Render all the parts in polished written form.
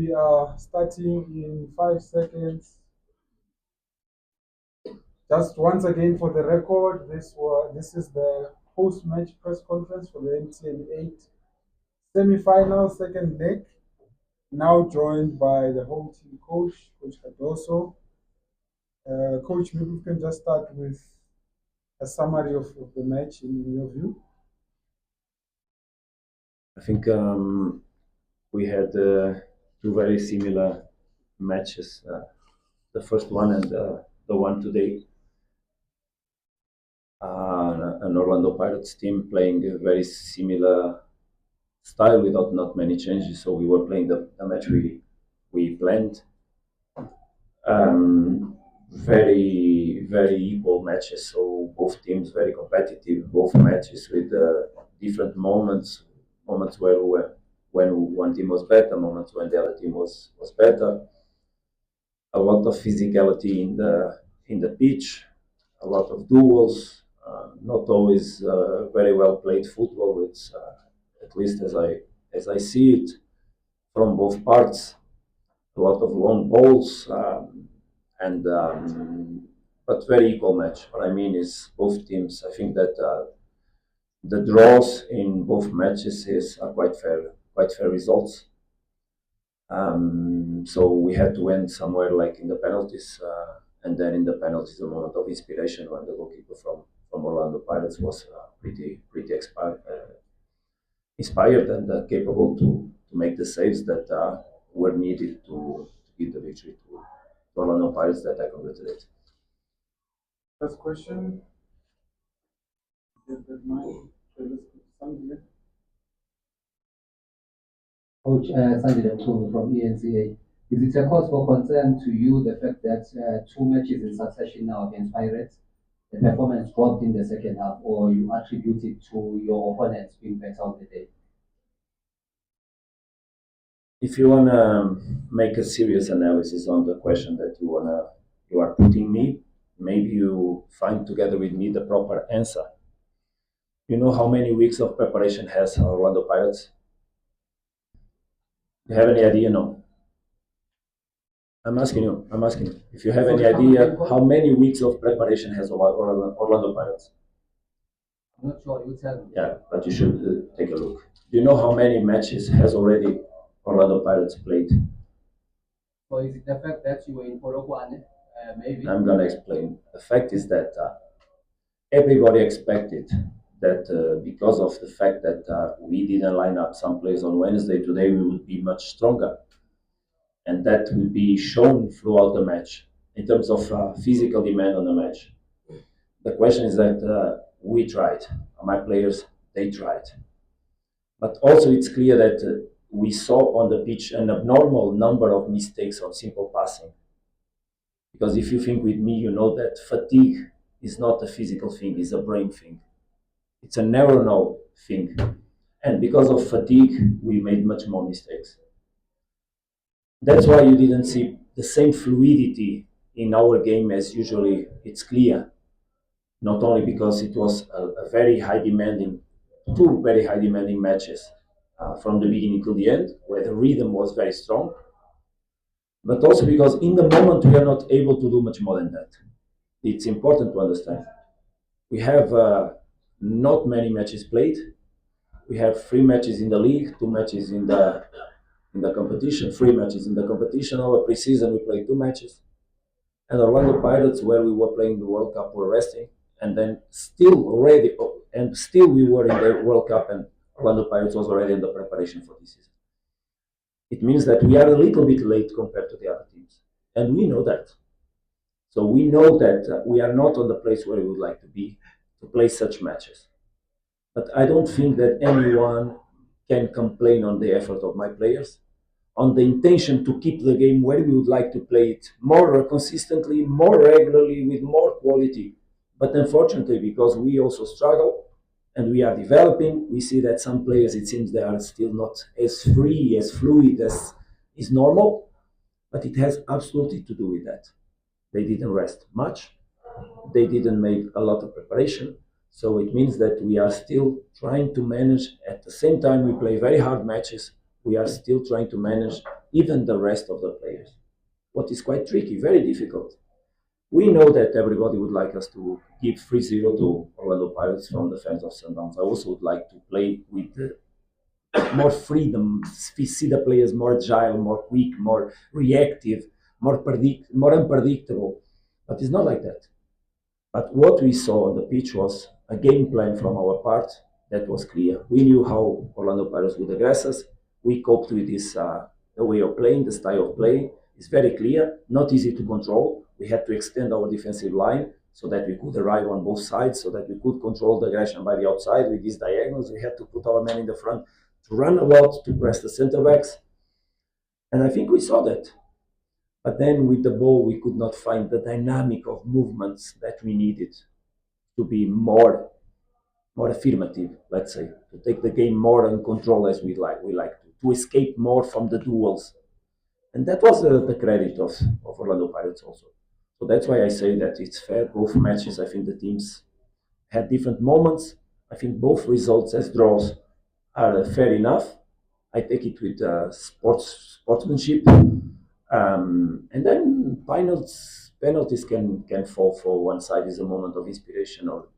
we are starting in 5 seconds. Just once again for the record, this is the post-match press conference for the MTN8 semi-final second leg. Now joined by the home team coach, Coach Cardoso. Coach, maybe we can just start with a summary of the match in your view. I think we had two very similar matches. The first one and the one today. An Orlando Pirates team playing a very similar style without not many changes. So we were playing the match we planned. Very equal matches. So both teams very competitive. Both matches with different moments where when one team was better, moments when the other team was better. A lot of physicality in the pitch, a lot of duels. Not always very well played football. It's at least as I see it from both parts. A lot of long balls and but very equal match. What I mean is both teams. I think that the draws in both matches are quite fair results. So we had to end somewhere like in the penalties, and then in the penalties, a moment of inspiration when the goalkeeper from Orlando Pirates was pretty inspired and capable to make the saves that were needed to give the victory to Orlando Pirates that I congratulate. First question. Is that mine? Sandy. Coach Sandy from ENCA. Is it a cause for concern to you the fact that two matches in succession now against Pirates, the performance dropped in the second half, or you attribute it to your opponents being better on the day? If you wanna make a serious analysis on the question that you are putting me, maybe you find together with me the proper answer. You know how many weeks of preparation has Orlando Pirates? You have any idea? No. I'm asking you. If you have any idea how many weeks of preparation has Orlando Pirates? I'm not sure. You tell me. Yeah, but you should take a look. Do you know how many matches has already Orlando Pirates played? So is it the fact that you were in Polokwane? Maybe. I'm gonna explain. The fact is that everybody expected that because of the fact that we didn't line up some players on Wednesday, today we would be much stronger, and that will be shown throughout the match in terms of physical demand on the match. The question is that we tried, my players, they tried. But also it's clear that we saw on the pitch an abnormal number of mistakes on simple passing. Because if you think with me, you know that fatigue is not a physical thing, it's a brain thing. It's a neuronal thing. And because of fatigue, we made much more mistakes. That's why you didn't see the same fluidity in our game as usually it's clear. Not only because it was a very high demanding, two very high demanding matches from the beginning to the end, where the rhythm was very strong, but also because in the moment we are not able to do much more than that. It's important to understand. We have not many matches played. We have 3 matches in the league, 2 matches in the competition, 3 matches in the competition. Our preseason we played 2 matches, and Orlando Pirates, where we were playing the World Cup, were resting, and then still we were in the World Cup, and Orlando Pirates was already in the preparation for this season. It means that we are a little bit late compared to the other teams, and we know that. So we know that we are not on the place where we would like to be to play such matches. But I don't think that anyone can complain on the effort of my players, on the intention to keep the game where we would like to play it more consistently, more regularly, with more quality. But unfortunately, because we also struggle and we are developing, we see that some players, it seems, they are still not as free, as fluid as is normal. But it has absolutely to do with that. They didn't rest much. They didn't make a lot of preparation. So it means that we are still trying to manage, at the same time we play very hard matches, we are still trying to manage even the rest of the players. What is quite tricky, very difficult. We know that everybody would like us to give 3-0 to Orlando Pirates from the fans of Sundowns. I also would like to play with more freedom. We see the players more agile, more quick, more reactive, more unpredictable. But it's not like that. But what we saw on the pitch was a game plan from our part that was clear. We knew how Orlando Pirates would aggress us. We coped with this the way of playing, the style of playing. It's very clear, not easy to control. We had to extend our defensive line so that we could arrive on both sides, so that we could control the aggression by the outside with these diagonals. We had to put our men in the front to run a lot, to press the center backs. And I think we saw that. But then with the ball, we could not find the dynamic of movements that we needed to be more affirmative, let's say, to take the game more in control as we like to escape more from the duels. And that was the credit of Orlando Pirates also. So that's why I say that it's fair. Both matches, I think the teams had different moments. I think both results as draws are fair enough. I take it with sportsmanship. And then penalties can fall for one side is a moment of inspiration or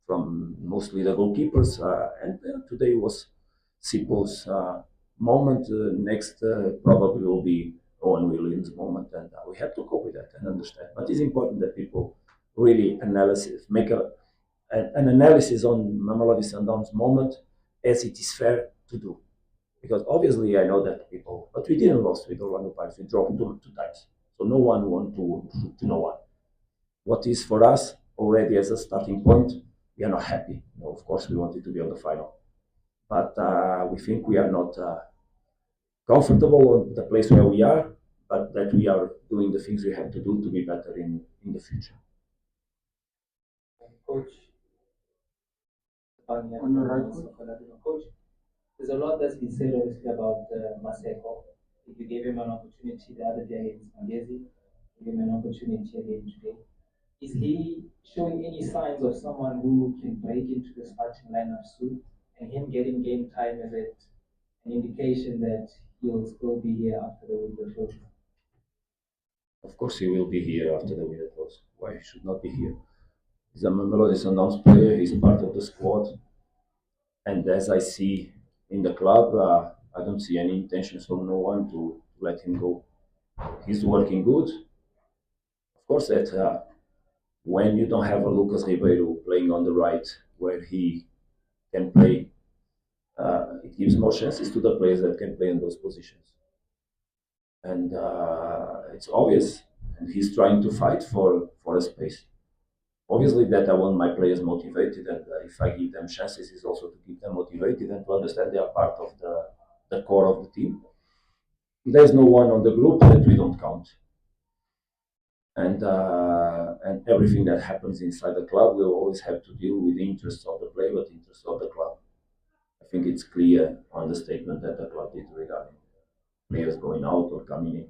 from mostly the goalkeepers. And today was Sipo's moment. Next probably will be Owen Williams' moment, and we have to cope with that and understand. But it's important that people really make an analysis on Mamelodi Sundowns' moment as it is fair to do. Because obviously I know that people, but we didn't lose with Orlando Pirates. We dropped two times, so no one won to no one. What is for us already as a starting point, we are not happy. Of course, we wanted to be on the final, but we think we are not comfortable on the place where we are, but that we are doing the things we have to do to be better in the future. Coach, On your right, Coach, there's a lot that's been said obviously about Maseko. You gave him an opportunity the other day against Magezi, gave him an opportunity again today. Is he showing any signs of someone who can break into the starting lineup soon? And him getting game time, is it an indication that he'll still be here after the window closes? Of course, he will be here after the winter close. Why he should not be here? He's a Mamelodi Sundowns player. He's part of the squad. And as I see in the club, I don't see any intentions from no one to let him go. He's working good. Of course, that when you don't have a Lucas Ribeiro playing on the right where he can play, it gives more chances to the players that can play in those positions. And it's obvious, and he's trying to fight for a space. Obviously, that I want my players motivated, and if I give them chances, is also to keep them motivated and to understand they are part of the core of the team. There's no one on the group that we don't count, and everything that happens inside the club will always have to deal with the interests of the player, but the interests of the club. I think it's clear on the statement that the club did regarding players going out or coming in.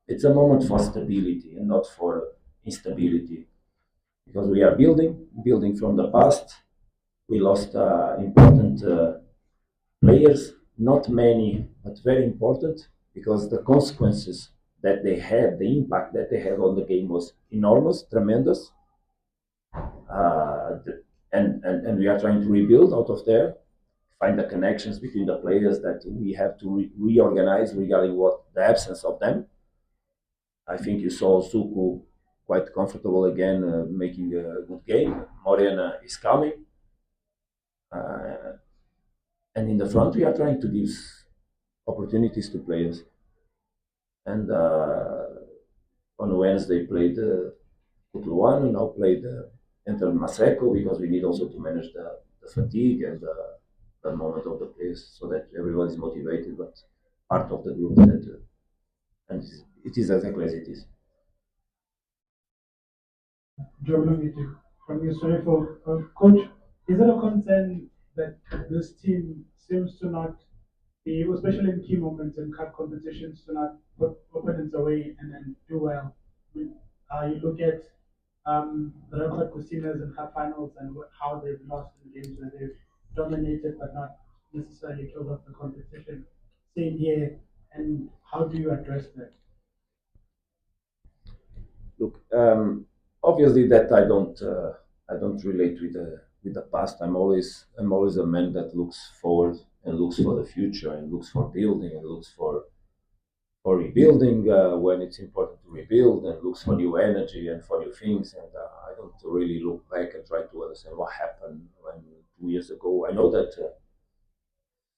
It's a moment for stability and not for instability, because we are building from the past. We lost important players, not many, but very important, because the consequences that they had, the impact that they had on the game was enormous, tremendous. Uh, and we are trying to rebuild out of there, find the connections between the players that we have to reorganize regarding what the absence of them. I think you saw Suku quite comfortable again, making a good game. Morena is coming. Uh, and in the front, we are trying to give opportunities to players. And on Wednesday, played Kutluan, and now played Enter Maseko because we need also to manage the fatigue and the moment of the players so that everyone is motivated, but part of the group that, and it is exactly as it is. Joe from you, sorry for coach. Is it a concern that this team seems to not be, especially in key moments in cup competitions, to not put opponents away and then do well? I mean, you look at the record Casinos in cup finals and how they've lost in games where they've dominated but not necessarily killed off the competition. Same here, and how do you address that? Look, obviously that I don't relate with the past. I'm always a man that looks forward and looks for the future and looks for building and looks for rebuilding when it's important to rebuild and looks for new energy and for new things. And I don't really look back and try to understand what happened when 2 years ago. I know that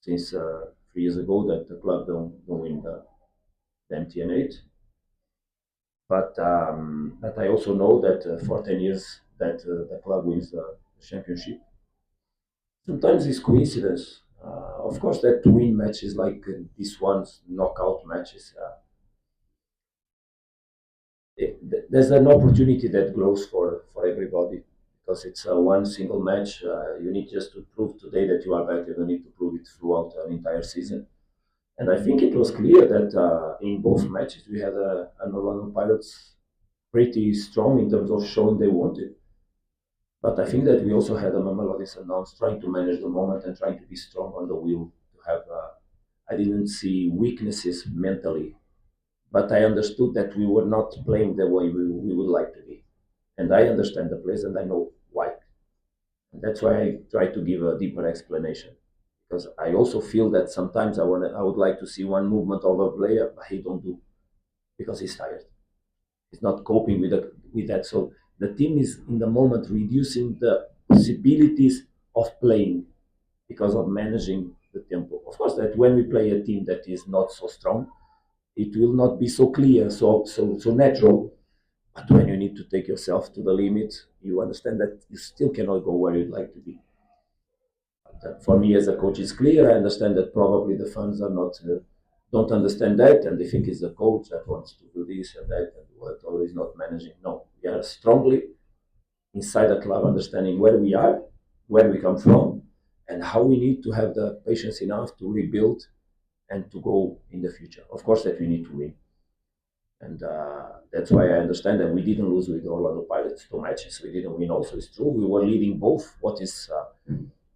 since 3 years ago that the club don't win the MTN8. But I also know that for 10 years that the club wins the championship. Sometimes it's coincidence. Of course, that to win matches like this one's knockout matches, there's an opportunity that grows for everybody because it's one single match. You need just to prove today that you are better. You don't need to prove it throughout an entire season. And I think it was clear that in both matches we had an Orlando Pirates pretty strong in terms of showing they wanted. But I think that we also had a Mamelodi Sundowns trying to manage the moment and trying to be strong on the wheel. To have, I didn't see weaknesses mentally, but I understood that we were not playing the way we would like to be, and I understand the players and I know why. And that's why I try to give a deeper explanation because I also feel that sometimes I would like to see one movement of a player, but he don't do because he's tired. He's not coping with that. So the team is in the moment reducing the possibilities of playing because of managing the tempo. Of course, that when we play a team that is not so strong, it will not be so clear, so natural. But when you need to take yourself to the limit, you understand that you still cannot go where you'd like to be. For me as a coach, it's clear. I understand that probably the fans are not don't understand that, and they think it's the coach that wants to do this and that, and what always not managing. No, we are strongly inside the club, understanding where we are, where we come from, and how we need to have the patience enough to rebuild and to go in the future. Of course, that we need to win, and that's why I understand that we didn't lose with Orlando Pirates 2 matches. We didn't win. Also, it's true. We were leading both. What is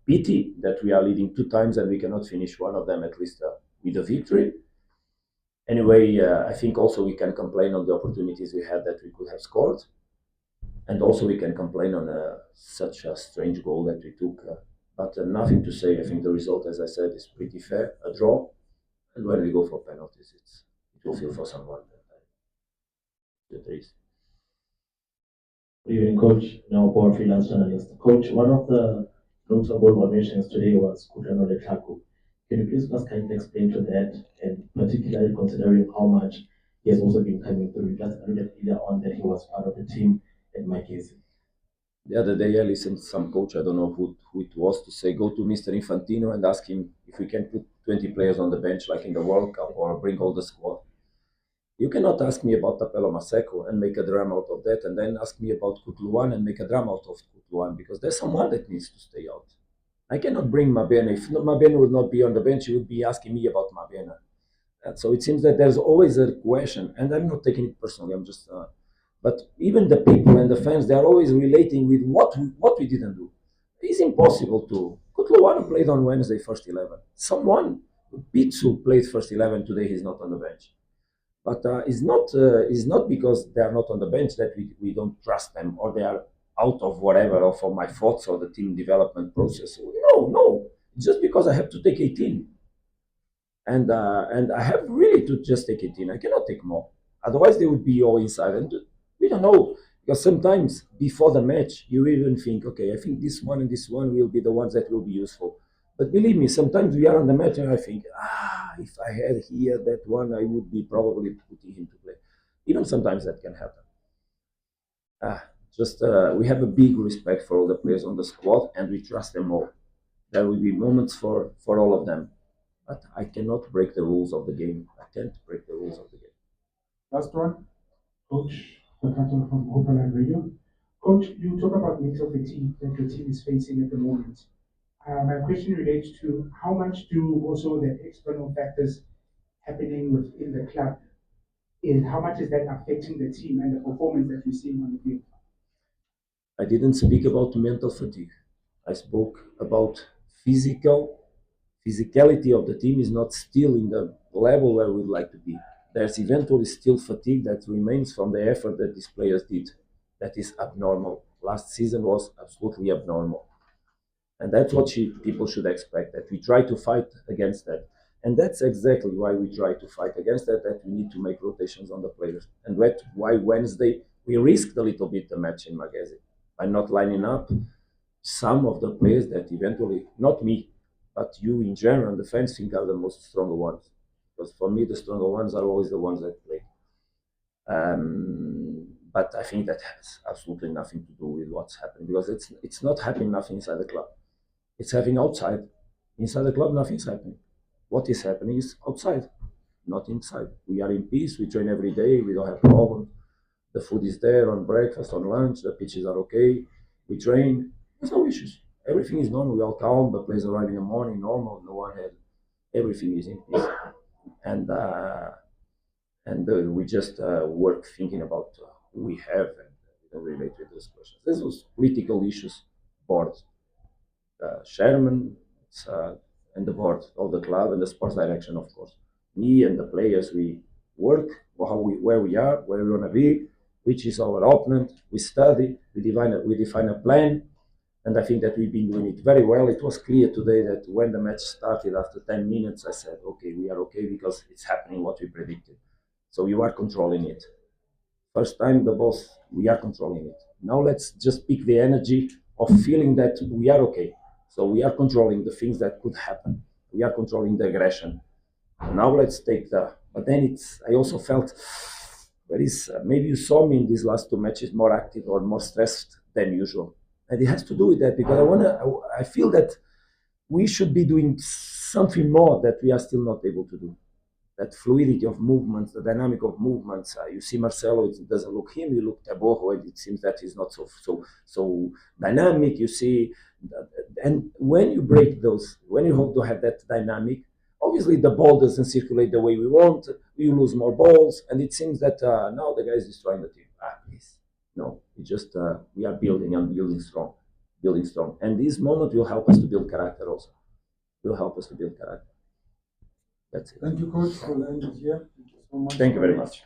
pity that we are leading 2 times and we cannot finish one of them at least with a victory. Anyway, I think also we can complain on the opportunities we had that we could have scored, and also we can complain on such a strange goal that we took. But nothing to say. I think the result, as I said, is pretty fair, a draw. And when we go for penalties, it will feel for someone that there is. Good evening, Coach. Now, for freelance journalist. Coach, one of the notable donations today was Kudrano Letaku. Can you please just kindly explain to that, and particularly considering how much he has also been coming through? You just alluded earlier on that he was part of the team at my case. The other day, I listened to some coach, I don't know who it was, to say, go to Mr. Infantino and ask him if we can put 20 players on the bench like in the World Cup or bring all the squad. You cannot ask me about Thapelo Maseko and make a drama out of that, and then ask me about Kutluan and make a drama out of Kutluan, because there's someone that needs to stay out. I cannot bring Mabena. If Mabena would not be on the bench, you would be asking me about Mabena. And so it seems that there's always a question, and I'm not taking it personally. I'm just, but even the people and the fans, they are always relating with what we didn't do. It's impossible to. Kutluan played on Wednesday first 11. Someone, Pitsu played first 11 today. He's not on the bench. But it's not because they are not on the bench that we don't trust them or they are out of whatever or for my thoughts or the team development process. No. It's just because I have to take 18, and I have really to just take 18. I cannot take more. Otherwise, they would be all inside, and we don't know because sometimes before the match you even think, okay, I think this one and this one will be the ones that will be useful. But believe me, sometimes we are on the match and I think, if I had here that one, I would be probably putting him to play. Even sometimes that can happen. Just we have a big respect for all the players on the squad and we trust them all. There will be moments for all of them, but I cannot break the rules of the game. I can't break the rules of the game. Last one. Coach Makato from Open Radio. Coach, you talk about mental fatigue that your team is facing at the moment. My question relates to how much do also the external factors happening within the club is how much is that affecting the team and the performance that you're seeing on the field? I didn't speak about mental fatigue. I spoke about physical physicality of the team is not still in the level where we'd like to be. There's eventually still fatigue that remains from the effort that these players did. That is abnormal. Last season was absolutely abnormal. And that's what people should expect, that we try to fight against that. And that's exactly why we try to fight against that we need to make rotations on the players. And why Wednesday we risked a little bit the match in Magazine by not lining up some of the players that eventually, not me, but you in general, the fans think are the most stronger ones. Because for me, the stronger ones are always the ones that play. But I think that has absolutely nothing to do with what's happening, because it's not happening nothing inside the club. It's happening outside. Inside the club, nothing's happening. What is happening is outside, not inside. We are in peace. We train every day. We don't have problems. The food is there on breakfast, on lunch. The pitches are okay. We train. There's no issues. Everything is normal. We all calm. The players arrive in the morning, normal. No one had. Everything is in peace. And we just work thinking about who we have and relate with those questions. This was political issues, board, chairman, and the board of the club and the sports direction, of course. Me and the players, we work where we are, where we want to be, which is our opponent. We study, we define a plan, and I think that we've been doing it very well. It was clear today that when the match started after 10 minutes, I said, okay, we are okay because it's happening what we predicted. So you are controlling it. First time the boss, we are controlling it. Now let's just pick the energy of feeling that we are okay. So we are controlling the things that could happen. We are controlling the aggression. Now let's take but then I also felt maybe you saw me in these last two matches more active or more stressed than usual. And it has to do with that because I feel that we should be doing something more that we are still not able to do. That fluidity of movements, the dynamic of movements. You see Marcelo, it doesn't look him. You look Thapelo, and it seems that he's not so dynamic. You see, and when you break those, when you have to have that dynamic, obviously the ball doesn't circulate the way we want. You lose more balls, and it seems that now the guy is destroying the team. Please, no, it just we are building and building strong, and this moment will help us to build character also. Will help us to build character. That's it. Thank you, coach. We'll end it here. Thank you so much. Thank you very much.